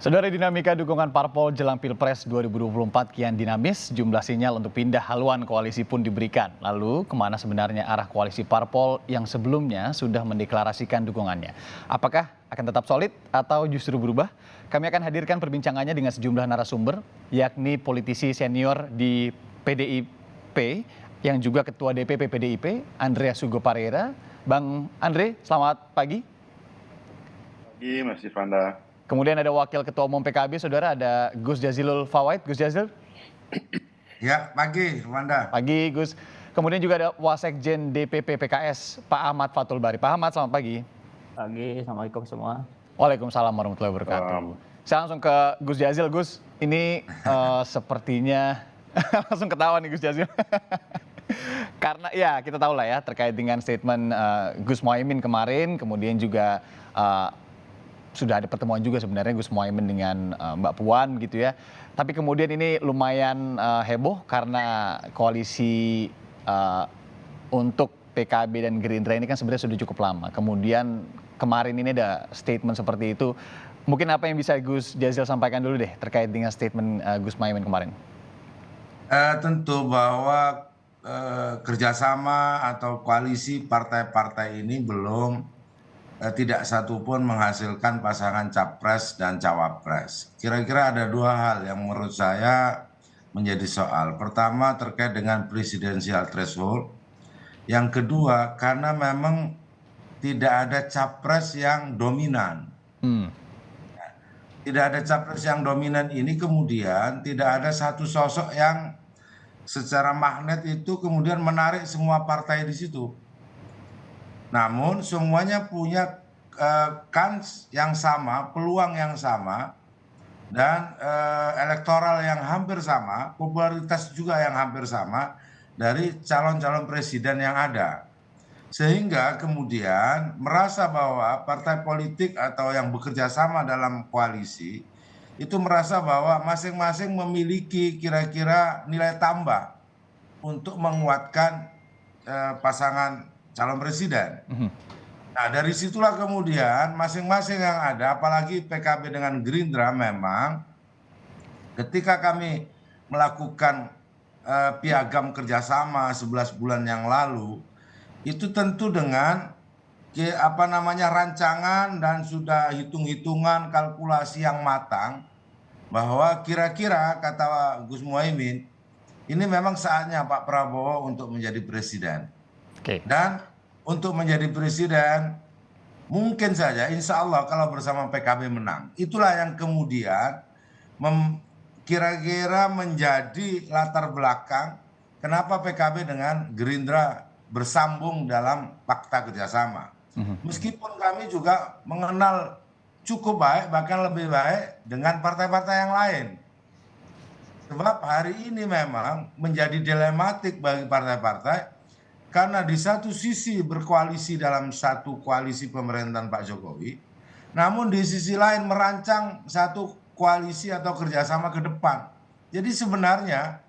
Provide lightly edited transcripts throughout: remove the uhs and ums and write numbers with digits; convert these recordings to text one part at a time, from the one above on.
Saudara, dinamika dukungan parpol jelang Pilpres 2024 kian dinamis, jumlah sinyal untuk pindah haluan koalisi pun diberikan. Lalu, kemana sebenarnya arah koalisi parpol yang sebelumnya sudah mendeklarasikan dukungannya? Apakah akan tetap solid atau justru berubah? Kami akan hadirkan perbincangannya dengan sejumlah narasumber, yakni politisi senior di PDIP, yang juga Ketua DPP PDIP, Andreas Hugo Parera. Bang Andre, selamat pagi. Pagi, Mas Ivanda. Kemudian ada Wakil Ketua Umum PKB, Saudara, ada Gus Jazilul Fawait. Gus Jazil. Ya, pagi, Wanda. Pagi, Gus. Kemudian juga ada Wasekjen DPP PKS, Pak Ahmad Fathul Bari. Pak Ahmad, selamat pagi. Pagi, Assalamualaikum semua. Waalaikumsalam warahmatullahi wabarakatuh. Saya langsung ke Gus Jazil. Gus, ini sepertinya langsung ketawa nih Gus Jazil. Karena ya kita tahu lah ya terkait dengan statement Gus Muhaimin kemarin, kemudian juga sudah ada pertemuan juga sebenarnya Gus Muhaimin dengan Mbak Puan gitu ya. Tapi kemudian ini lumayan heboh karena koalisi untuk PKB dan Gerindra ini kan sebenarnya sudah cukup lama. Kemudian kemarin ini ada statement seperti itu. Mungkin apa yang bisa Gus Jazil sampaikan dulu deh terkait dengan statement Gus Muhaimin kemarin? Tentu bahwa kerjasama atau koalisi partai-partai ini belum tidak satupun menghasilkan pasangan capres dan cawapres. Kira-kira ada dua hal yang menurut saya menjadi soal. Pertama terkait dengan presidensial threshold. Yang kedua karena memang tidak ada capres yang dominan. Tidak ada capres yang dominan ini kemudian tidak ada satu sosok yang secara magnet itu kemudian menarik semua partai di situ. Namun semuanya punya kans yang sama, peluang yang sama, dan elektoral yang hampir sama, popularitas juga yang hampir sama dari calon-calon presiden yang ada. Sehingga kemudian merasa bahwa partai politik atau yang bekerja sama dalam koalisi itu merasa bahwa masing-masing memiliki kira-kira nilai tambah untuk menguatkan pasangan calon presiden. Nah, dari situlah kemudian masing-masing yang ada, apalagi PKB dengan Gerindra memang ketika kami melakukan piagam kerjasama 11 bulan yang lalu, itu tentu dengan rancangan dan sudah hitung-hitungan kalkulasi yang matang bahwa kira-kira kata Gus Muhaimin ini memang saatnya Pak Prabowo untuk menjadi presiden. Dan untuk menjadi presiden mungkin saja insya Allah kalau bersama PKB menang. Itulah yang kemudian kira-kira menjadi latar belakang kenapa PKB dengan Gerindra bersambung dalam fakta kerjasama. Meskipun kami juga mengenal cukup baik bahkan lebih baik dengan partai-partai yang lain. Sebab hari ini memang menjadi dilematik bagi partai-partai karena di satu sisi berkoalisi dalam satu koalisi pemerintahan Pak Jokowi, namun di sisi lain merancang satu koalisi atau kerjasama ke depan. Jadi sebenarnya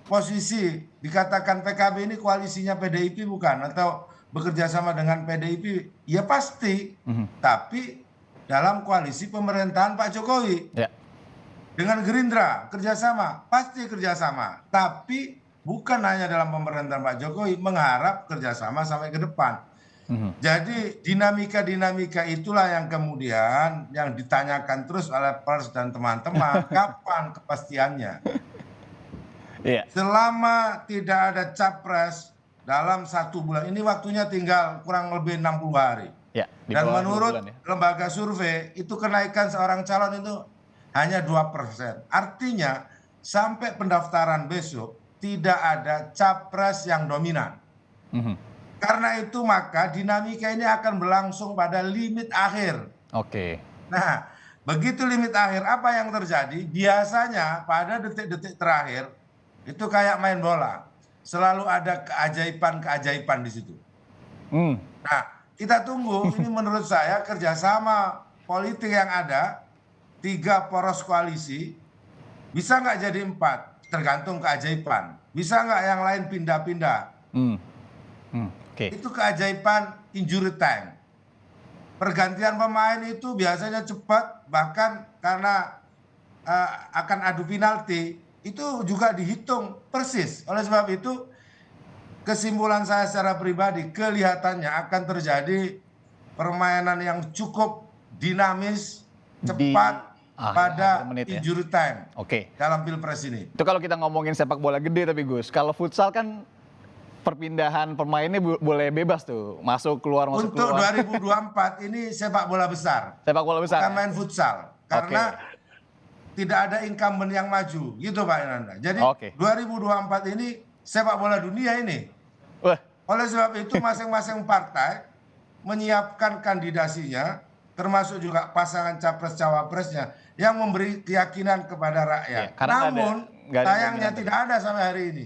posisi dikatakan PKB ini koalisinya PDIP bukan, atau bekerja sama dengan PDIP, ya pasti, tapi dalam koalisi pemerintahan Pak Jokowi. Dengan Gerindra kerjasama, pasti kerjasama, tapi bukan hanya dalam pemerintahan Pak Jokowi, mengharap kerjasama sampai ke depan. Jadi dinamika itulah yang kemudian yang ditanyakan terus oleh pers dan teman-teman, kapan kepastiannya? Selama tidak ada capres dalam 1 bulan, ini waktunya tinggal kurang lebih 60 hari. Dan menurut lembaga survei, itu kenaikan seorang calon itu hanya 2%. Artinya sampai pendaftaran besok tidak ada capres yang dominan. Karena itu maka dinamika ini akan berlangsung pada limit akhir. Nah, begitu limit akhir apa yang terjadi? Biasanya pada detik-detik terakhir itu kayak main bola. Selalu ada keajaiban-keajaiban di situ. Nah, kita tunggu. Ini menurut saya kerjasama politik yang ada, 3 poros koalisi, bisa nggak jadi 4? Tergantung keajaiban. Bisa nggak yang lain pindah-pindah? Itu keajaiban injury time. Pergantian pemain itu biasanya cepat, bahkan karena akan adu penalti itu juga dihitung persis. Oleh sebab itu kesimpulan saya secara pribadi kelihatannya akan terjadi permainan yang cukup dinamis, cepat pada akhir menit ya. injury time Oke. dalam Pilpres ini. Itu kalau kita ngomongin sepak bola gede tapi Gus, kalau futsal kan perpindahan pemainnya boleh bebas tuh, masuk keluar masuk Untuk keluar. 2024 ini sepak bola besar, Sepak bola besar. bukan Ya? main futsal, karena tidak ada incumbent yang maju, gitu Pak Inanda. Jadi Oke. 2024 ini sepak bola dunia ini. Wah, Oleh sebab itu masing-masing partai menyiapkan kandidasinya, termasuk juga pasangan capres-cawapresnya yang memberi keyakinan kepada rakyat. Iya, karena Namun nggak ada yang sayangnya dominan tidak ada sampai hari ini.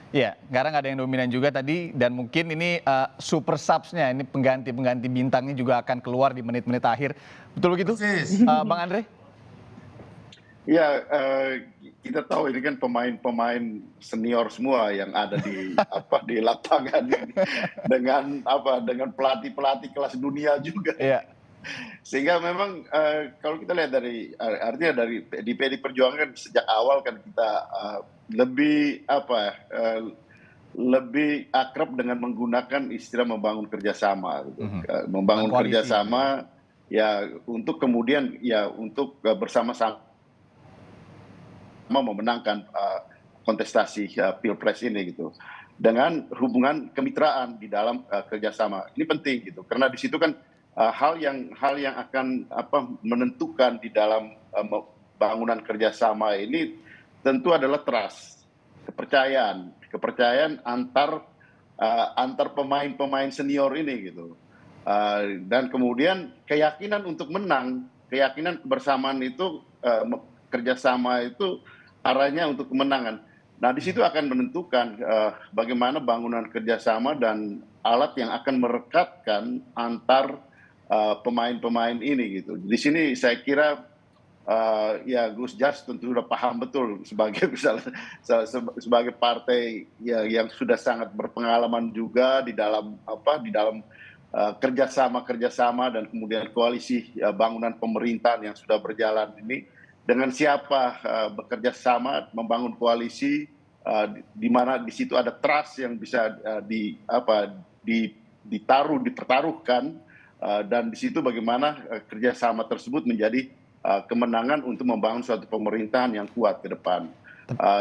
Iya, karena nggak ada yang dominan juga tadi dan mungkin ini super subs-nya, ini pengganti-pengganti bintangnya juga akan keluar di menit-menit akhir. Betul begitu? Persis. Bang Andre? Ya, kita tahu ini kan pemain-pemain senior semua yang ada di di lapangan ini dengan pelatih-pelatih kelas dunia juga. Iya. Sehingga memang kalau kita lihat artinya di PD Perjuangan sejak awal kan kita lebih akrab dengan menggunakan istilah membangun kerjasama, gitu. Membangun kerjasama ya untuk kemudian ya untuk bersama-sama memenangkan kontestasi Pilpres ini gitu dengan hubungan kemitraan di dalam kerjasama ini penting gitu karena di situ kan hal yang akan menentukan di dalam bangunan kerjasama ini tentu adalah trust, kepercayaan antar pemain-pemain senior ini gitu dan kemudian keyakinan untuk menang, keyakinan kebersamaan itu kerjasama itu arahnya untuk kemenangan. Nah di situ akan menentukan bagaimana bangunan kerjasama dan alat yang akan merekatkan antar pemain-pemain ini gitu. Di sini saya kira ya Gus Jas tentu sudah paham betul sebagai partai yang sudah sangat berpengalaman juga di dalam kerjasama dan kemudian koalisi bangunan pemerintahan yang sudah berjalan ini dengan siapa bekerja sama membangun koalisi di mana di situ ada trust yang bisa dipertaruhkan dan di situ bagaimana kerjasama tersebut menjadi kemenangan untuk membangun suatu pemerintahan yang kuat ke depan.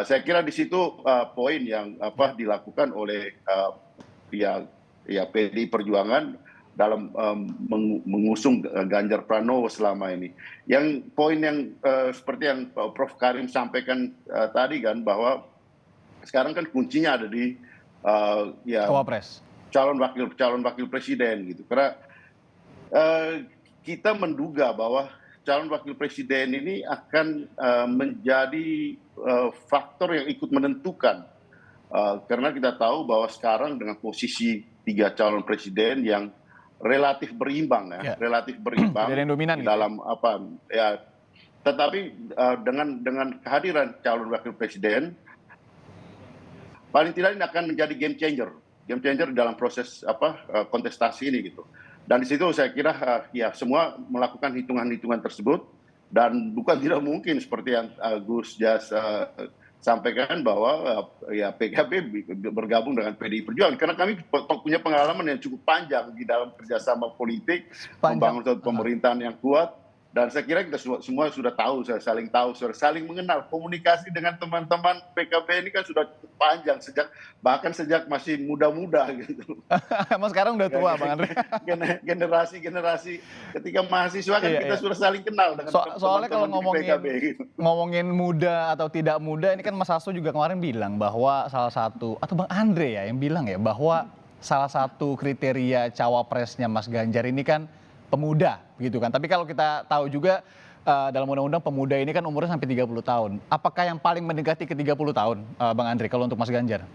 Saya kira di situ poin yang dilakukan oleh PDI Perjuangan dalam mengusung Ganjar Pranowo selama ini. Yang poin yang seperti yang Prof. Karim sampaikan tadi kan bahwa sekarang kan kuncinya ada di Cawapres. calon wakil presiden gitu. Karena kita menduga bahwa calon wakil presiden ini akan menjadi faktor yang ikut menentukan. Karena kita tahu bahwa sekarang dengan posisi 3 calon presiden yang relatif berimbang relatif berimbang dominan, dalam tetapi dengan kehadiran calon wakil presiden paling tidak ini akan menjadi game changer dalam proses kontestasi ini gitu. Dan di situ saya kira semua melakukan hitungan-hitungan tersebut dan bukan tidak mungkin seperti yang Gus Jas sampaikan bahwa PKB bergabung dengan PDI Perjuangan karena kami punya pengalaman yang cukup panjang di dalam kerjasama politik membangun suatu pemerintahan yang kuat dan saya kira kita semua sudah saling mengenal komunikasi dengan teman-teman PKB ini kan sudah panjang bahkan sejak masih muda-muda gitu. Emang sekarang udah tua Bang Andre. generasi ketika mahasiswa kan kita sudah saling kenal dengan soalnya kalau PKB, gitu. ngomongin muda atau tidak muda ini kan Mas Hasto juga kemarin bilang bahwa salah satu atau Bang Andre ya yang bilang ya bahwa salah satu kriteria cawapresnya Mas Ganjar ini kan pemuda gitu kan. Tapi kalau kita tahu juga dalam undang-undang pemuda ini kan umurnya sampai 30 tahun. Apakah yang paling mendekati ke 30 tahun Bang Andre kalau untuk Mas Ganjar?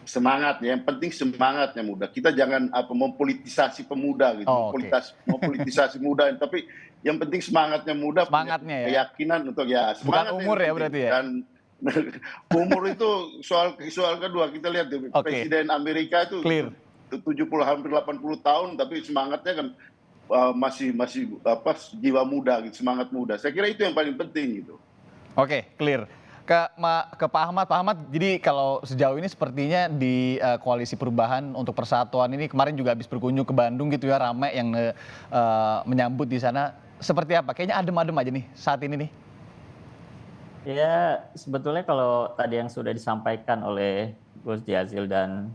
Semangat ya, yang penting semangatnya muda. Kita jangan mempolitisasi pemuda gitu, mempolitisasi muda, tapi yang penting semangatnya muda, semangatnya keyakinan untuk bukan umur ya berarti ya. Dan umur itu soal kedua kita lihat Presiden Amerika itu clear. 70 hampir 80 tahun tapi semangatnya kan masih jiwa muda, gitu, semangat muda. Saya kira itu yang paling penting gitu. Oke, clear. Ke Pak Ahmad. Pak Ahmad, jadi kalau sejauh ini sepertinya di Koalisi Perubahan untuk Persatuan ini kemarin juga habis berkunjung ke Bandung gitu ya, ramai yang menyambut di sana. Seperti apa? Kayaknya adem-adem aja nih saat ini nih. Ya, sebetulnya kalau tadi yang sudah disampaikan oleh Gus Jazil dan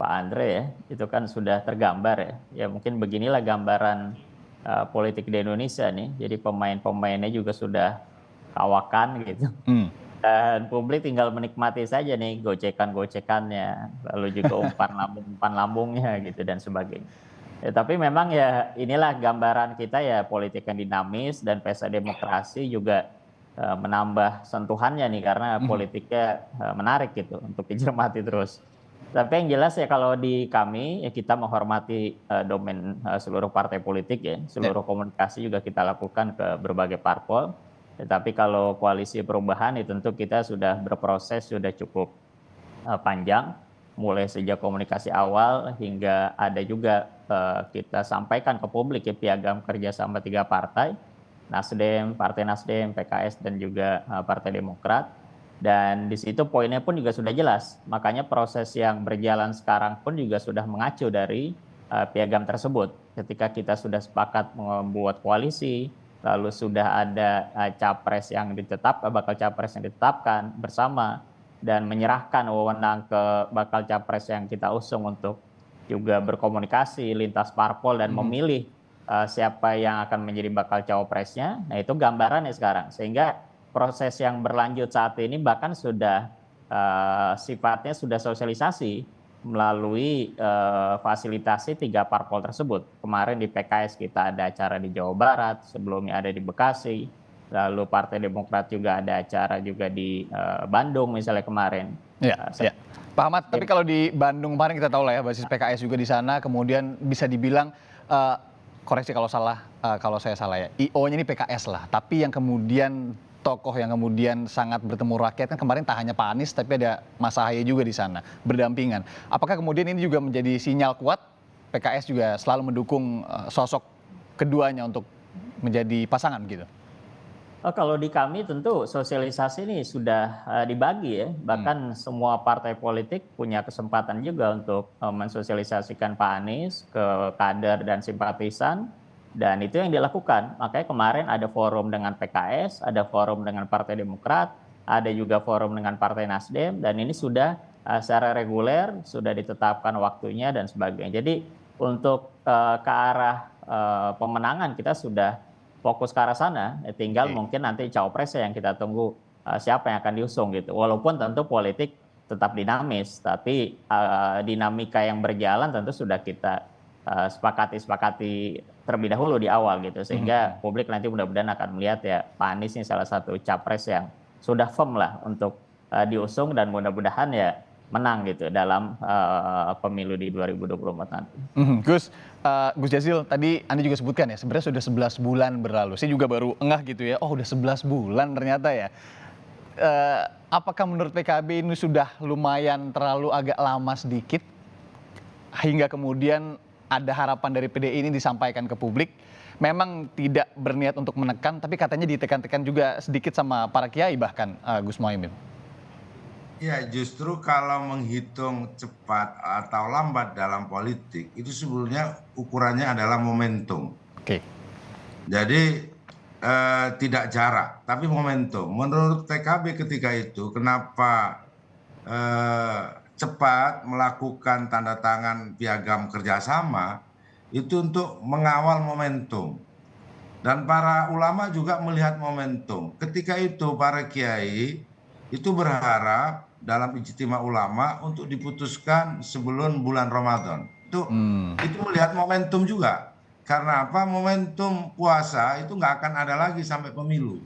Pak Andre ya, itu kan sudah tergambar ya. Ya mungkin beginilah gambaran politik di Indonesia nih. Jadi pemain-pemainnya juga sudah kawakan gitu. Dan publik tinggal menikmati saja nih gocekan-gocekannya, lalu juga umpan lambungnya gitu dan sebagainya. Ya, tapi memang ya inilah gambaran kita ya, politik yang dinamis dan pesta demokrasi juga menambah sentuhannya nih karena politiknya menarik gitu untuk dicermati terus. Tapi yang jelas ya kalau di kami ya kita menghormati domain seluruh partai politik ya, seluruh komunikasi juga kita lakukan ke berbagai parpol. Tetapi kalau koalisi perubahan itu tentu kita sudah berproses sudah cukup panjang, mulai sejak komunikasi awal hingga ada juga kita sampaikan ke publik ya piagam kerjasama 3 partai, Nasdem, Partai Nasdem, PKS dan juga Partai Demokrat. Dan di situ poinnya pun juga sudah jelas. Makanya proses yang berjalan sekarang pun juga sudah mengacu dari piagam tersebut. Ketika kita sudah sepakat membuat koalisi, lalu sudah ada bakal capres yang ditetapkan bersama dan menyerahkan wewenang ke bakal capres yang kita usung untuk juga berkomunikasi lintas parpol dan memilih siapa yang akan menjadi bakal cawapresnya. Nah, itu gambarannya sekarang. Sehingga proses yang berlanjut saat ini bahkan sudah sifatnya sudah sosialisasi melalui fasilitasi 3 parpol tersebut. Kemarin di PKS kita ada acara di Jawa Barat, sebelumnya ada di Bekasi, lalu Partai Demokrat juga ada acara juga di Bandung misalnya kemarin. Ya. Pak Ahmad, tapi kalau di Bandung kemarin kita tahu lah ya basis PKS juga di sana, kemudian bisa dibilang koreksi kalau salah, kalau saya salah ya, IO-nya ini PKS lah, tapi yang kemudian tokoh yang kemudian sangat bertemu rakyat kan kemarin tak hanya Pak Anies tapi ada Mas Ahaye juga di sana berdampingan. Apakah kemudian ini juga menjadi sinyal kuat PKS juga selalu mendukung sosok keduanya untuk menjadi pasangan gitu? Kalau di kami tentu sosialisasi ini sudah dibagi ya, bahkan semua partai politik punya kesempatan juga untuk mensosialisasikan Pak Anies ke kader dan simpatisan, dan itu yang dilakukan. Makanya kemarin ada forum dengan PKS, ada forum dengan Partai Demokrat, ada juga forum dengan Partai Nasdem, dan ini sudah secara reguler, sudah ditetapkan waktunya dan sebagainya. Jadi untuk ke arah pemenangan kita sudah fokus ke arah sana, tinggal mungkin nanti cawapresnya yang kita tunggu siapa yang akan diusung gitu. Walaupun tentu politik tetap dinamis, tapi dinamika yang berjalan tentu sudah kita sepakati terlebih dahulu di awal gitu, sehingga publik nanti mudah-mudahan akan melihat ya Pak Anies ini salah satu capres yang sudah firm lah untuk diusung dan mudah-mudahan ya menang gitu dalam pemilu di 2024 nanti. Gus Jazil, tadi Anda juga sebutkan ya, sebenarnya sudah 11 bulan berlalu. Saya juga baru engah gitu ya, oh udah 11 bulan ternyata ya. Apakah menurut PKB ini sudah lumayan terlalu agak lama sedikit, hingga kemudian ada harapan dari PDI ini disampaikan ke publik, memang tidak berniat untuk menekan, tapi katanya ditekan-tekan juga sedikit sama para kiai bahkan, Gus Muhaimin. Ya, justru kalau menghitung cepat atau lambat dalam politik, itu sebenarnya ukurannya adalah momentum. Jadi tidak jarak, tapi momentum. Menurut PKB ketika itu, kenapa cepat melakukan tanda tangan piagam kerjasama, itu untuk mengawal momentum. Dan para ulama juga melihat momentum. Ketika itu para kiai itu berharap dalam ijtima ulama untuk diputuskan sebelum bulan Ramadan. Itu melihat momentum juga. Karena apa? Momentum puasa itu nggak akan ada lagi sampai pemilu.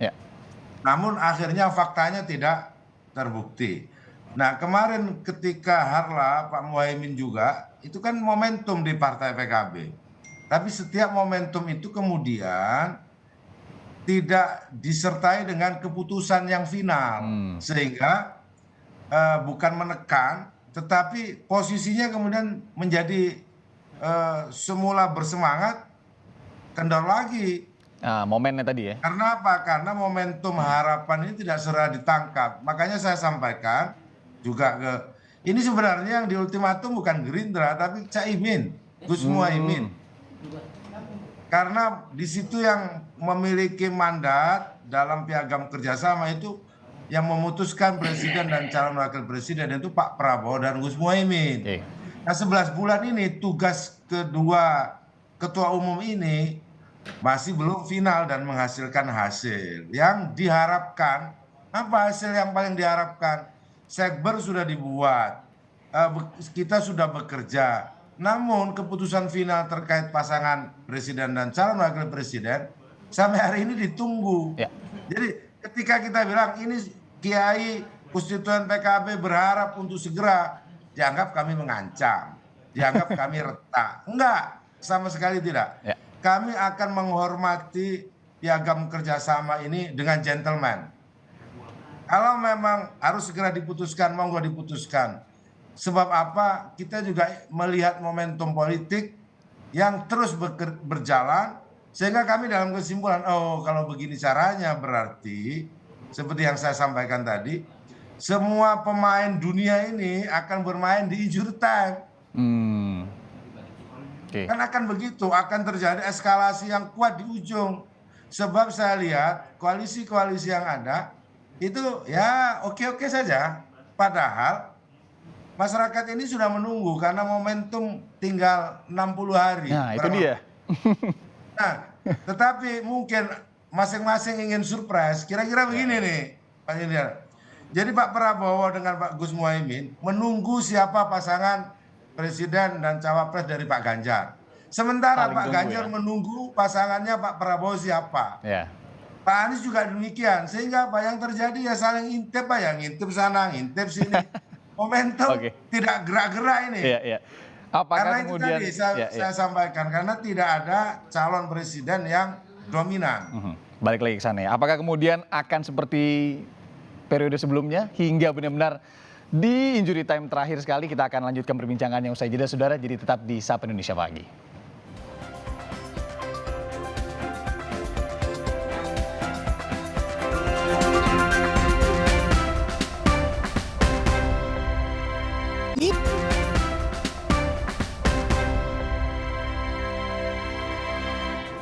Namun akhirnya faktanya tidak terbukti. Nah, kemarin ketika Harla, Pak Muhaimin juga, itu kan momentum di partai PKB. Tapi setiap momentum itu kemudian tidak disertai dengan keputusan yang final. Sehingga bukan menekan, tetapi posisinya kemudian menjadi semula bersemangat, kendor lagi. Momennya tadi ya. Karena apa? Karena momentum harapan ini tidak segera ditangkap. Makanya saya sampaikan juga ke ini sebenarnya yang diultimatum bukan Gerindra tapi Caimin, Gus Muhaimin. Karena di situ yang memiliki mandat dalam piagam kerjasama itu yang memutuskan presiden dan calon wakil presiden itu Pak Prabowo dan Gus Muhaimin. Oke. Nah 11 bulan ini tugas kedua ketua umum ini masih belum final dan menghasilkan hasil. Yang diharapkan, apa hasil yang paling diharapkan? Sekber sudah dibuat, kita sudah bekerja. Namun keputusan final terkait pasangan presiden dan calon wakil presiden sampai hari ini ditunggu. Ya. Jadi ketika kita bilang ini Kiai Konstituen PKB berharap untuk segera, dianggap kami mengancam, dianggap kami retak. Enggak, sama sekali tidak. Ya. Kami akan menghormati piagam kerjasama ini dengan gentleman. Kalau memang harus segera diputuskan, monggo diputuskan. Sebab apa? Kita juga melihat momentum politik yang terus berjalan, sehingga kami dalam kesimpulan, oh kalau begini caranya berarti, seperti yang saya sampaikan tadi, semua pemain dunia ini akan bermain di injury time. Oke. Kan akan begitu, akan terjadi eskalasi yang kuat di ujung. Sebab saya lihat koalisi-koalisi yang ada itu ya oke-oke saja. Padahal masyarakat ini sudah menunggu karena momentum tinggal 60 hari. Nah, itu dia. Nah, tetapi mungkin masing-masing ingin surprise. Kira-kira begini nih, Pak Indra. Jadi Pak Prabowo dengan Pak Gus Muhaimin menunggu siapa pasangan presiden dan cawapres dari Pak Ganjar. Sementara Saling Pak tunggu Ganjar ya. menunggu pasangannya Pak Prabowo siapa. Ya. Pak Anies juga demikian. Sehingga apa yang terjadi ya saling intip ya, ngintip sana, ngintip sini. Momentum Oke. tidak gerak-gerak ini. Iya, iya. Apakah Karena itu kemudian tadi ya, ya. saya sampaikan, karena tidak ada calon presiden yang dominan. Balik lagi ke sana ya. Apakah kemudian akan seperti periode sebelumnya hingga benar-benar di injury time terakhir sekali? Kita akan lanjutkan perbincangan yang usai jeda, saudara. Jadi tetap di Sapa Indonesia Pagi.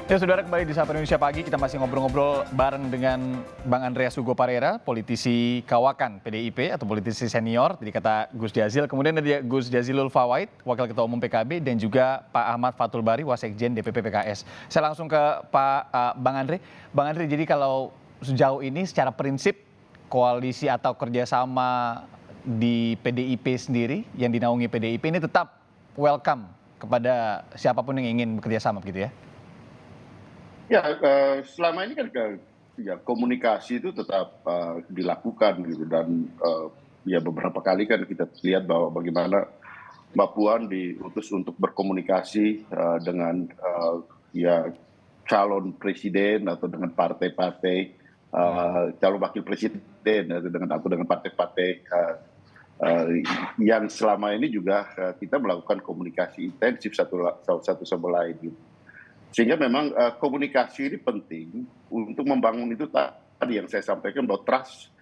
Ya saudara, kembali di Sapa Indonesia Pagi, kita masih ngobrol-ngobrol bareng dengan Bang Andreas Hugo Parera, politisi kawakan PDIP atau politisi senior, tadi kata Gus Jazil. Kemudian ada Gus Jazilul Fawait, Wakil Ketua Umum PKB, dan juga Pak Ahmad Fathul Bari, Wasekjen DPP PKS. Saya langsung ke Bang Andre. Bang Andre, jadi kalau sejauh ini secara prinsip koalisi atau kerjasama di PDIP sendiri, yang dinaungi PDIP ini tetap welcome kepada siapapun yang ingin bekerja sama begitu ya? Ya, selama ini kan ya, komunikasi itu tetap dilakukan gitu, dan ya beberapa kali kan kita lihat bahwa bagaimana Mbak Puan diutus untuk berkomunikasi dengan ya calon presiden atau dengan partai-partai calon wakil presiden atau dengan partai-partai yang selama ini juga kita melakukan komunikasi intensif satu sama lain gitu. Sehingga memang komunikasi ini penting untuk membangun itu tadi yang saya sampaikan bahwa trust,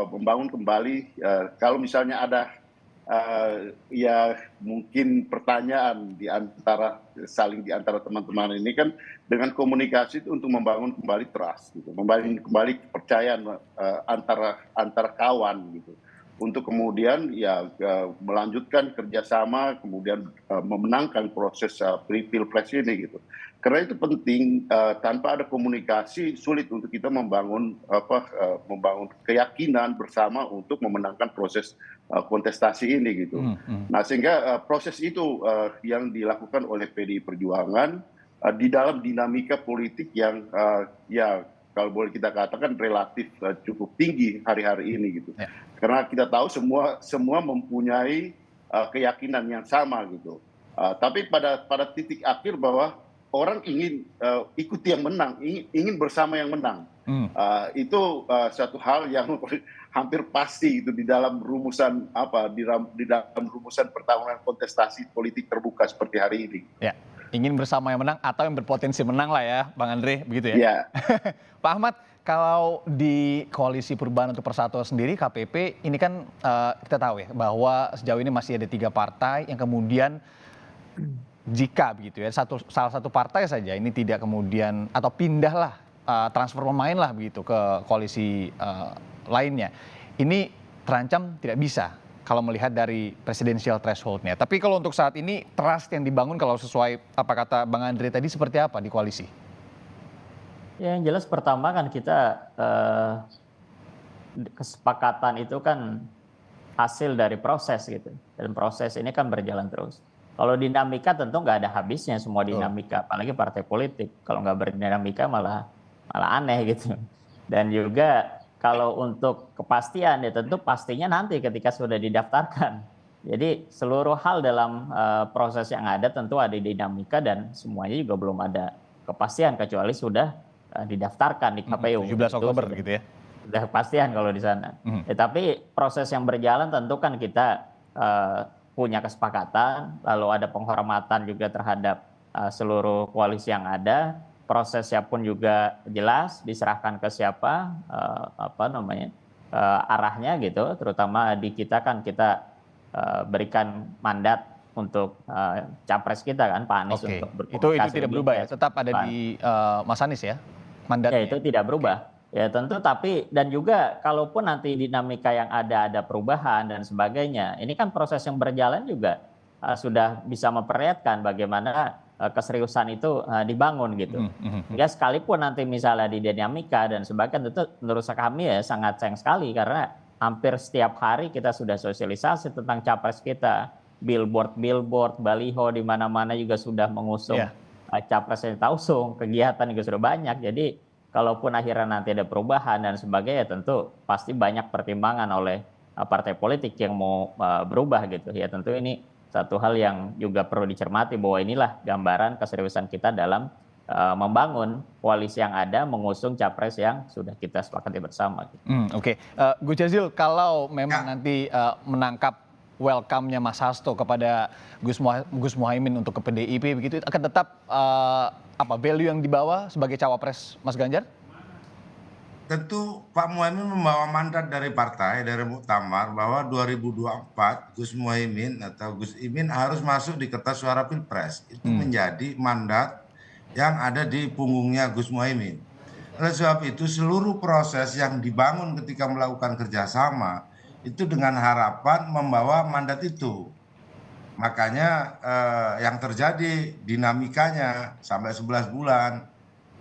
membangun kembali. Kalau misalnya ada ya mungkin pertanyaan saling di antara teman-teman ini kan, dengan komunikasi itu untuk membangun kembali trust, gitu, membangun kembali kepercayaan antara kawan gitu. Untuk kemudian ya melanjutkan kerjasama, kemudian memenangkan proses pilpres ini gitu. Karena itu penting, tanpa ada komunikasi sulit untuk kita membangun keyakinan bersama untuk memenangkan proses kontestasi ini gitu. Nah sehingga proses itu yang dilakukan oleh PDI Perjuangan di dalam dinamika politik yang ya kalau boleh kita katakan relatif cukup tinggi hari-hari ini gitu. Ya. Karena kita tahu semua mempunyai keyakinan yang sama gitu. Tapi pada titik akhir bahwa orang ingin ikuti yang menang, ingin bersama yang menang. Itu satu hal yang hampir pasti itu di dalam rumusan di dalam rumusan pertarungan kontestasi politik terbuka seperti hari ini. Ya. ingin bersama yang menang atau yang berpotensi menang lah ya, Bang Andre, begitu ya? Ya, Pak Ahmad, kalau di Koalisi Perubahan untuk Persatuan sendiri, KPP, ini kan kita tahu ya bahwa sejauh ini masih ada 3 partai yang kemudian jika begitu ya, salah satu partai saja ini tidak kemudian atau pindahlah transfer pemain lah begitu ke koalisi lainnya, ini terancam tidak bisa kalau melihat dari presidensial threshold-nya. Tapi kalau untuk saat ini, trust yang dibangun kalau sesuai apa kata Bang Andre tadi seperti apa di koalisi? Ya, yang jelas pertama kan kita kesepakatan itu kan hasil dari proses gitu. Dan proses ini kan berjalan terus. Kalau dinamika tentu nggak ada habisnya semua dinamika, apalagi partai politik. Kalau nggak berdinamika malah aneh gitu. Dan juga kalau untuk kepastian ya tentu pastinya nanti ketika sudah didaftarkan. Jadi seluruh hal dalam proses yang ada tentu ada dinamika dan semuanya juga belum ada kepastian kecuali sudah didaftarkan di KPU. 17 Oktober gitu ya. Sudah kepastian kalau di sana. Tapi proses yang berjalan tentu kan kita punya kesepakatan, lalu ada penghormatan juga terhadap seluruh koalisi yang ada. Prosesnya pun juga jelas diserahkan ke siapa arahnya gitu, terutama di kita kan kita berikan mandat untuk capres kita kan Pak Anies untuk berkomunikasi. Itu tidak berubah ya, tetap ada di Mas Anies ya mandatnya. Ya itu tidak berubah. Ya tentu, tapi dan juga kalaupun nanti dinamika yang ada perubahan dan sebagainya, ini kan proses yang berjalan juga sudah bisa memperlihatkan bagaimana keseriusan itu dibangun gitu. Hingga sekalipun nanti misalnya di dinamika dan sebagainya, tentu menurut kami ya sangat sayang sekali karena hampir setiap hari kita sudah sosialisasi tentang capres kita, billboard, baliho di mana-mana juga sudah mengusung capres yang kita usung, kegiatan juga sudah banyak. Jadi kalaupun akhirnya nanti ada perubahan dan sebagainya, tentu pasti banyak pertimbangan oleh partai politik yang mau berubah gitu. Ya tentu ini satu hal yang juga perlu dicermati bahwa inilah gambaran keseriusan kita dalam membangun koalisi yang ada, mengusung capres yang sudah kita sepakati bersama. Oke. Gus Jazil, kalau memang nanti menangkap welcome-nya Mas Hasto kepada Gus Muhaimin untuk ke PDIP begitu, akan tetap value yang dibawa sebagai cawapres Mas Ganjar? Tentu Pak Muhaimin membawa mandat dari partai, dari Muktamar, bahwa 2024 Gus Muhaimin atau Gus Imin harus masuk di kertas suara Pilpres. Itu menjadi mandat yang ada di punggungnya Gus Muhaimin. Oleh sebab itu seluruh proses yang dibangun ketika melakukan kerjasama itu dengan harapan membawa mandat itu. Makanya yang terjadi dinamikanya sampai 11 bulan,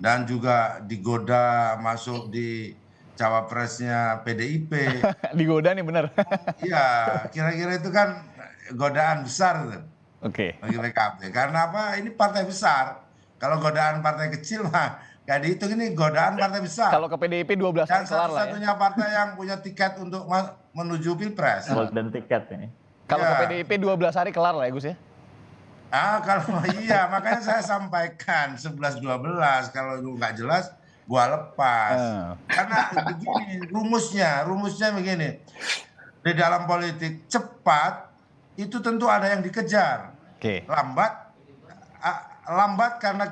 dan juga digoda masuk di cawapresnya PDIP. Digoda nih benar. Iya, kira-kira itu kan godaan besar tuh. Oke. Bagi PKB. Karena apa? Ini partai besar. Kalau godaan partai kecil mah gak dihitung, ini godaan partai besar. Kalau ke PDIP 12 dan hari kelar lah ya. satu-satunya partai yang punya tiket untuk menuju Pilpres. Golden ticket ini. Kalau ke PDIP 12 hari kelar lah ya Gus ya. Kalau iya, makanya saya sampaikan 11-12, kalau itu nggak jelas, gua lepas. Karena begini, rumusnya begini. Di dalam politik, cepat itu tentu ada yang dikejar. Lambat karena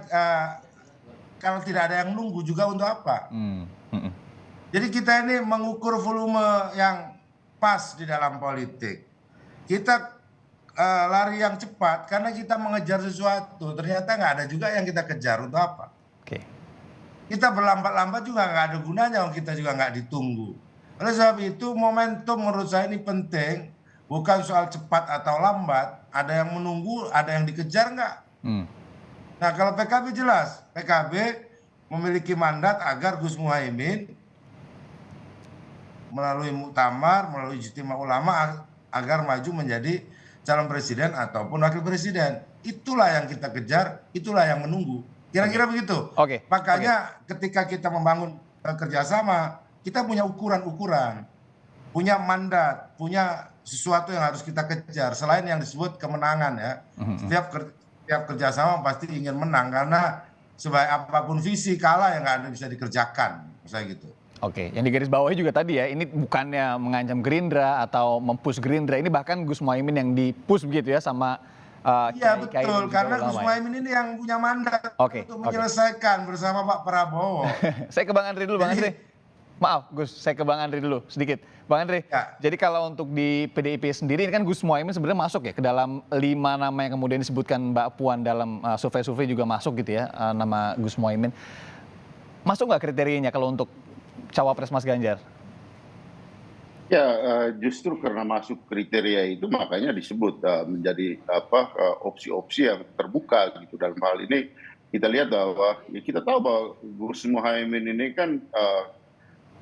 kalau tidak ada yang nunggu juga untuk apa. Jadi kita ini mengukur volume yang pas di dalam politik. Kita lari yang cepat karena kita mengejar sesuatu, ternyata nggak ada juga yang kita kejar, untuk apa? Kita berlambat-lambat juga nggak ada gunanya, kita juga nggak ditunggu. Oleh sebab itu momentum menurut saya ini penting, bukan soal cepat atau lambat, ada yang menunggu, ada yang dikejar nggak? Nah kalau PKB jelas, PKB memiliki mandat agar Gus Muhaimin melalui Muktamar, melalui Ijtima Ulama agar maju menjadi calon presiden ataupun wakil presiden. Itulah yang kita kejar, itulah yang menunggu. Kira-kira begitu. Makanya ketika kita membangun kerjasama, kita punya ukuran-ukuran, punya mandat, punya sesuatu yang harus kita kejar. Selain yang disebut kemenangan ya, setiap kerjasama pasti ingin menang karena sebaik apapun visi kalah yang nggak ada bisa dikerjakan, misalnya gitu. Yang digarisbawahi juga tadi ya, ini bukannya mengancam Gerindra atau mempush Gerindra, ini bahkan Gus Muhaimin yang dipush begitu ya sama Iya kiai-kiai betul, dan juga karena Gus ulama ya. Muhaimin ini yang punya mandat Oke, untuk oke. menyelesaikan bersama Pak Prabowo. Saya ke Bang Andri dulu, Bang Andri. Jadi Maaf, Gus, saya ke Bang Andri dulu sedikit. Bang Andri, ya, jadi kalau untuk di PDIP sendiri, ini kan Gus Muhaimin sebenarnya masuk ya ke dalam 5 nama yang kemudian disebutkan Mbak Puan dalam survei-survei juga masuk gitu ya, nama Gus Muhaimin. Masuk nggak kriterianya kalau untuk cawapres Mas Ganjar? Ya, justru karena masuk kriteria itu makanya disebut menjadi opsi-opsi yang terbuka gitu. Dalam hal ini kita lihat bahwa ya kita tahu bahwa Gus Muhaimin ini kan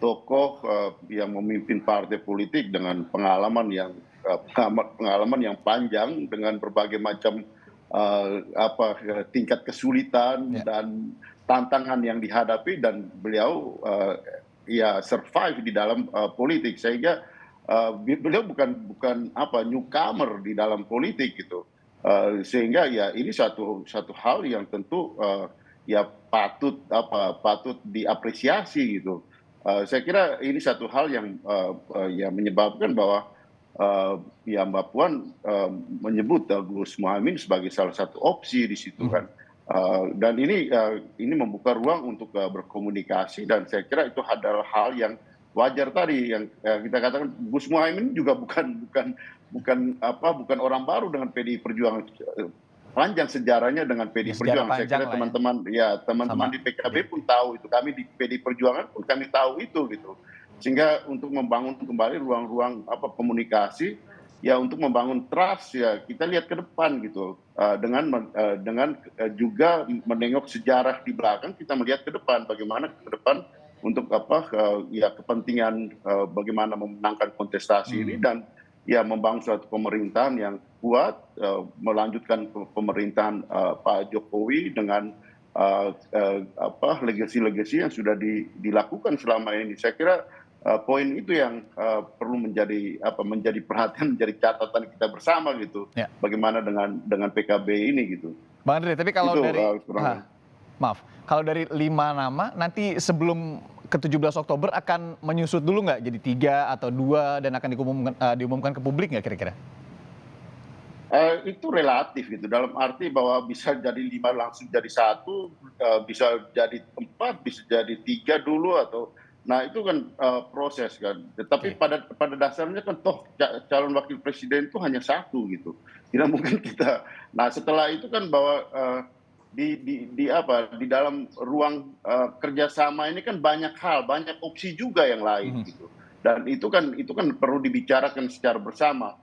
tokoh yang memimpin partai politik dengan pengalaman yang panjang dengan berbagai macam tingkat kesulitan dan tantangan yang dihadapi, dan beliau ya survive di dalam politik, sehingga beliau bukan newcomer di dalam politik gitu. Sehingga ya ini satu hal yang tentu ya patut diapresiasi gitu. Saya kira ini satu hal yang ya menyebabkan bahwa ya Mbak Puan menyebut Gus Muhaimin sebagai salah satu opsi di situ kan. Dan ini membuka ruang untuk berkomunikasi, dan saya kira itu adalah hal yang wajar tadi yang kita katakan. Gus Muhaimin juga bukan orang baru dengan PDI Perjuangan. Panjang sejarahnya dengan PDI Perjuangan. Saya kira teman-teman di PKB pun tahu itu, kami di PDI Perjuangan pun kami tahu itu gitu. Sehingga untuk membangun kembali ruang-ruang komunikasi, ya untuk membangun trust, ya kita lihat ke depan gitu. Dengan juga menengok sejarah di belakang, kita melihat ke depan bagaimana ke depan untuk ya kepentingan bagaimana memenangkan kontestasi ini, dan ya membangun suatu pemerintahan yang kuat, melanjutkan pemerintahan Pak Jokowi dengan legasi-legasi yang sudah dilakukan selama ini. Saya kira poin itu yang perlu menjadi perhatian, menjadi catatan kita bersama gitu. Ya. Bagaimana dengan PKB ini gitu. Bang Andre, tapi kalau itu, dari kalau dari 5 nama nanti sebelum ke 17 Oktober akan menyusut dulu nggak jadi 3 atau 2 dan akan diumumkan ke publik nggak kira-kira? Itu relatif gitu, dalam arti bahwa bisa jadi 5 langsung jadi 1, bisa jadi 4, bisa jadi 3 dulu, atau nah itu kan proses kan. Tetapi pada dasarnya kan toh calon wakil presiden itu hanya 1 gitu. Tidak mungkin kita. Nah setelah itu kan bahwa di dalam ruang kerjasama ini kan banyak hal, banyak opsi juga yang lain gitu. Dan itu kan perlu dibicarakan secara bersama.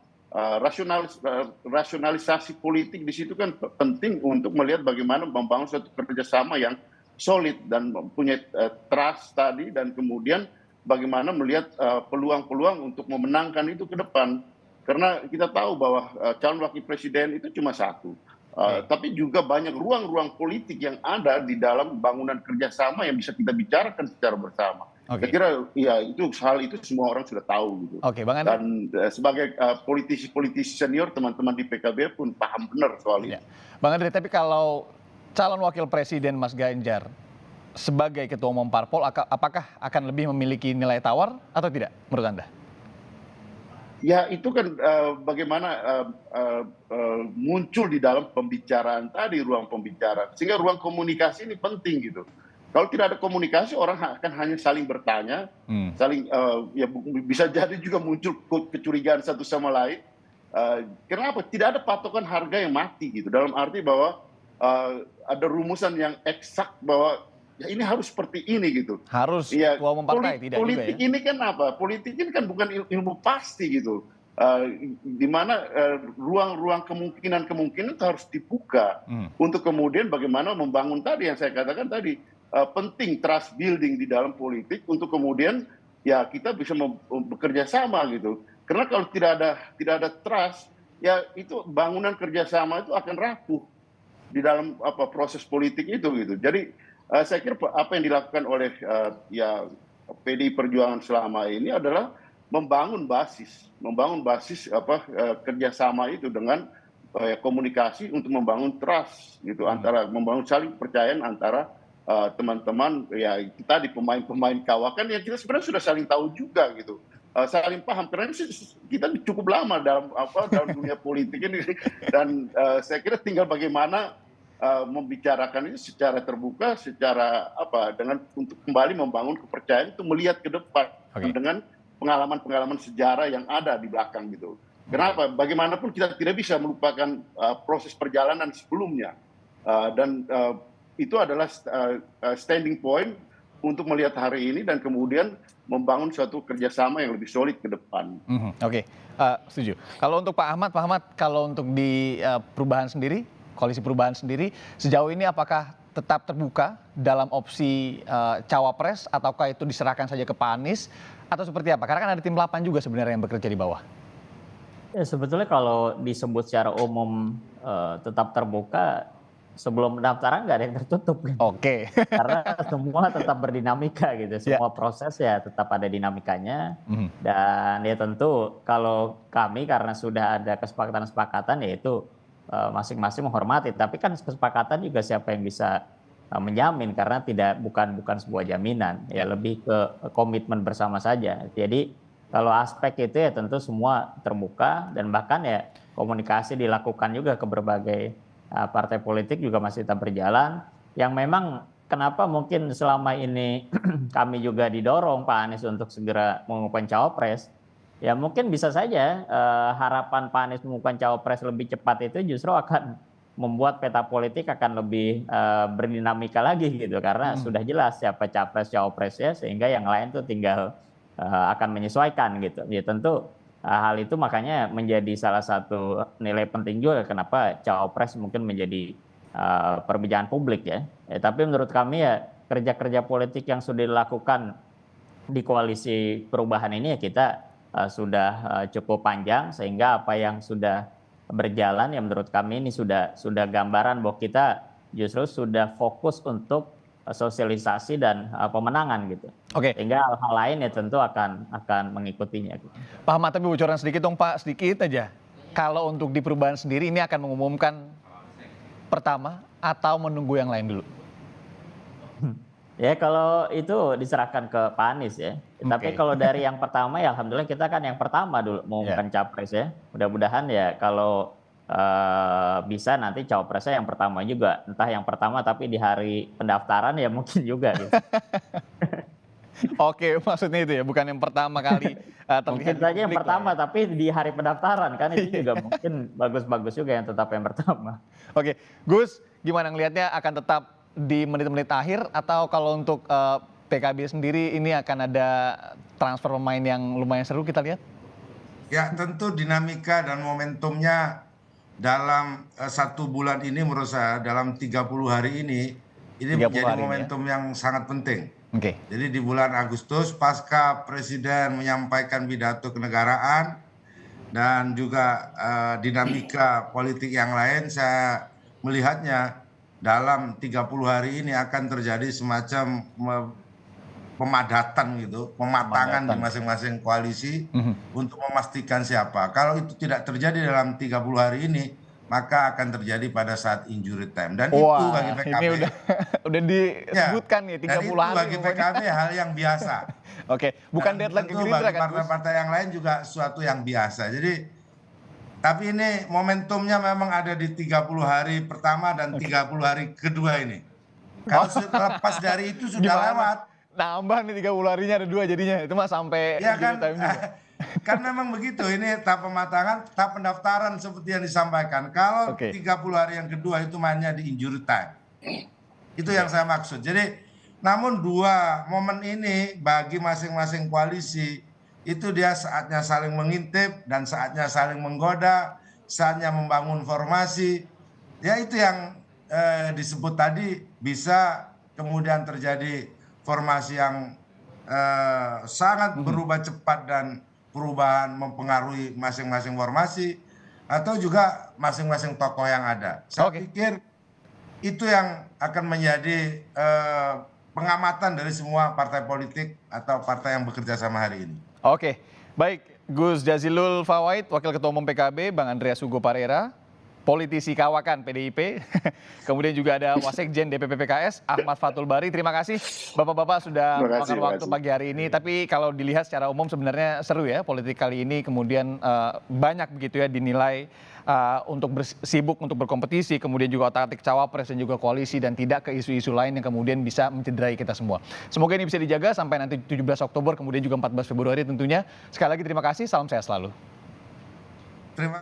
Rasionalisasi politik di situ kan penting untuk melihat bagaimana membangun suatu kerjasama yang solid dan mempunyai trust tadi, dan kemudian bagaimana melihat peluang-peluang untuk memenangkan itu ke depan. Karena kita tahu bahwa calon wakil presiden itu cuma 1. Tapi juga banyak ruang-ruang politik yang ada di dalam bangunan kerjasama yang bisa kita bicarakan secara bersama. Saya kira ya hal itu semua orang sudah tahu gitu. Bang Andri. Dan sebagai politisi senior, teman-teman di PKB pun paham benar soal itu. Bang Andri, tapi kalau calon wakil presiden Mas Ganjar sebagai ketua umum parpol, apakah akan lebih memiliki nilai tawar atau tidak menurut Anda? Ya itu kan bagaimana muncul di dalam pembicaraan tadi, ruang pembicaraan, sehingga ruang komunikasi ini penting gitu. Kalau tidak ada komunikasi, orang akan hanya saling bertanya, saling ya bisa jadi juga muncul kecurigaan satu sama lain. Kenapa tidak ada patokan harga yang mati gitu, dalam arti bahwa ada rumusan yang eksak bahwa ya ini harus seperti ini gitu. Harus ya, ketua umum partai tidak politik juga ya? Ini kan apa? Politik ini kan bukan ilmu pasti gitu. Di mana ruang-ruang kemungkinan harus dibuka untuk kemudian bagaimana membangun tadi yang saya katakan tadi, penting trust building di dalam politik untuk kemudian ya kita bisa bekerja sama gitu. Karena kalau tidak ada trust, ya itu bangunan kerjasama itu akan rapuh di dalam proses politik itu gitu. Jadi saya kira apa yang dilakukan oleh ya PDI Perjuangan selama ini adalah membangun basis kerjasama itu dengan komunikasi untuk membangun trust gitu, antara membangun saling percayaan antara teman-teman ya kita di pemain-pemain kawakan yang kita sebenarnya sudah saling tahu juga gitu. saling paham karena ini kita cukup lama dalam dunia politik ini dan saya kira tinggal bagaimana membicarakan ini secara terbuka, secara dengan untuk kembali membangun kepercayaan itu melihat ke depan dengan pengalaman-pengalaman sejarah yang ada di belakang gitu. Kenapa? Bagaimanapun kita tidak bisa melupakan proses perjalanan sebelumnya dan itu adalah standing point untuk melihat hari ini dan kemudian membangun suatu kerjasama yang lebih solid ke depan. Oke, setuju. Kalau untuk Pak Ahmad, kalau untuk di perubahan sendiri, koalisi perubahan sendiri, sejauh ini apakah tetap terbuka dalam opsi cawapres ataukah itu diserahkan saja ke Pak Anies atau seperti apa? Karena kan ada tim 8 juga sebenarnya yang bekerja di bawah. Ya, sebetulnya kalau disebut secara umum tetap terbuka, sebelum pendaftaran nggak ada yang tertutup. Kan? Oke. Karena semua tetap berdinamika gitu. Semua proses ya tetap ada dinamikanya. Dan ya tentu kalau kami karena sudah ada kesepakatan-kesepakatan yaitu masing-masing menghormati. Tapi kan kesepakatan juga siapa yang bisa menjamin karena bukan sebuah jaminan. Ya lebih ke komitmen bersama saja. Jadi kalau aspek itu ya tentu semua terbuka dan bahkan ya komunikasi dilakukan juga ke berbagai partai politik juga masih tetap berjalan. Yang memang kenapa mungkin selama ini kami juga didorong Pak Anies untuk segera mengumumkan cawapres, ya mungkin bisa saja harapan Pak Anies mengumumkan cawapres lebih cepat itu justru akan membuat peta politik akan lebih berdinamika lagi gitu, karena sudah jelas siapa capres cawapresnya sehingga yang lain tuh tinggal akan menyesuaikan gitu. Ya tentu hal itu makanya menjadi salah satu nilai penting juga kenapa cawapres mungkin menjadi perbincangan publik ya. Tapi menurut kami ya kerja-kerja politik yang sudah dilakukan di koalisi perubahan ini ya kita sudah cukup panjang sehingga apa yang sudah berjalan ya menurut kami ini sudah gambaran bahwa kita justru sudah fokus untuk sosialisasi dan pemenangan gitu. Oke. Sehingga hal-hal lain ya tentu akan mengikutinya. Gitu. Pak Ahmad, tapi bocoran sedikit dong Pak, sedikit aja. Kalau untuk di perubahan sendiri ini akan mengumumkan pertama atau menunggu yang lain dulu? Ya kalau itu diserahkan ke Pak Anies ya. Tapi kalau dari yang pertama ya alhamdulillah kita kan yang pertama dulu mengumumkan capres ya. Mudah-mudahan ya kalau bisa nanti cawapresnya yang pertama juga, entah yang pertama tapi di hari pendaftaran ya mungkin juga gitu. Oke, maksudnya itu ya, bukan yang pertama kali terlihat. Mungkin saja yang pertama tapi di hari pendaftaran kan itu juga mungkin bagus-bagus juga yang tetap yang pertama. Oke, Gus, gimana ngelihatnya akan tetap di menit-menit akhir atau kalau untuk PKB sendiri ini akan ada transfer pemain yang lumayan seru kita lihat? Ya tentu dinamika dan momentumnya dalam 1 bulan ini menurut saya dalam 30 hari ini menjadi momentum yang sangat penting. Jadi di bulan Agustus pasca Presiden menyampaikan pidato kenegaraan dan juga dinamika politik yang lain, saya melihatnya dalam 30 hari ini akan terjadi semacam pemadatan gitu, pematangan di masing-masing koalisi untuk memastikan siapa. Kalau itu tidak terjadi dalam 30 hari ini, maka akan terjadi pada saat injury time. Dan itu bagi PKB ini udah disebutkan ya 30 hari. Dan itu bagi PKB hal yang biasa. Oke, bukan deadline ke Gerindra kan? Bagi partai-partai yang lain juga sesuatu yang biasa. Jadi tapi ini momentumnya memang ada di 30 hari pertama dan 30 hari kedua ini. Kalau lepas dari itu sudah lewat. Nambah nih 30 harinya ada 2 jadinya. Itu mah sampai ya kan, time juga. Kan memang begitu. Ini tahap pematangan, tahap pendaftaran seperti yang disampaikan. Kalau 30 hari yang kedua itu mainnya di injury time. Itu yang saya maksud. Jadi namun 2 momen ini bagi masing-masing koalisi itu dia saatnya saling mengintip dan saatnya saling menggoda, saatnya membangun formasi. Ya itu yang disebut tadi bisa kemudian terjadi formasi yang sangat berubah cepat dan perubahan mempengaruhi masing-masing formasi atau juga masing-masing tokoh yang ada. Saya pikir itu yang akan menjadi pengamatan dari semua partai politik atau partai yang bekerja sama hari ini. Oke, baik. Gus Jazilul Fawait, Wakil Ketua Umum PKB, Bang Andreas Hugo Parera, politisi kawakan PDIP, kemudian juga ada Wasekjen DPP PKS, Ahmad Fathul Bari. Terima kasih Bapak-Bapak sudah Terima kasih, meluangkan terima waktu kasih. pagi hari ini. Tapi kalau dilihat secara umum sebenarnya seru ya politik kali ini, kemudian banyak begitu ya dinilai untuk sibuk untuk berkompetisi, kemudian juga otak-atik cawapres dan juga koalisi, dan tidak ke isu-isu lain yang kemudian bisa mencederai kita semua. Semoga ini bisa dijaga sampai nanti 17 Oktober, kemudian juga 14 Februari tentunya. Sekali lagi terima kasih, salam sehat selalu. Terima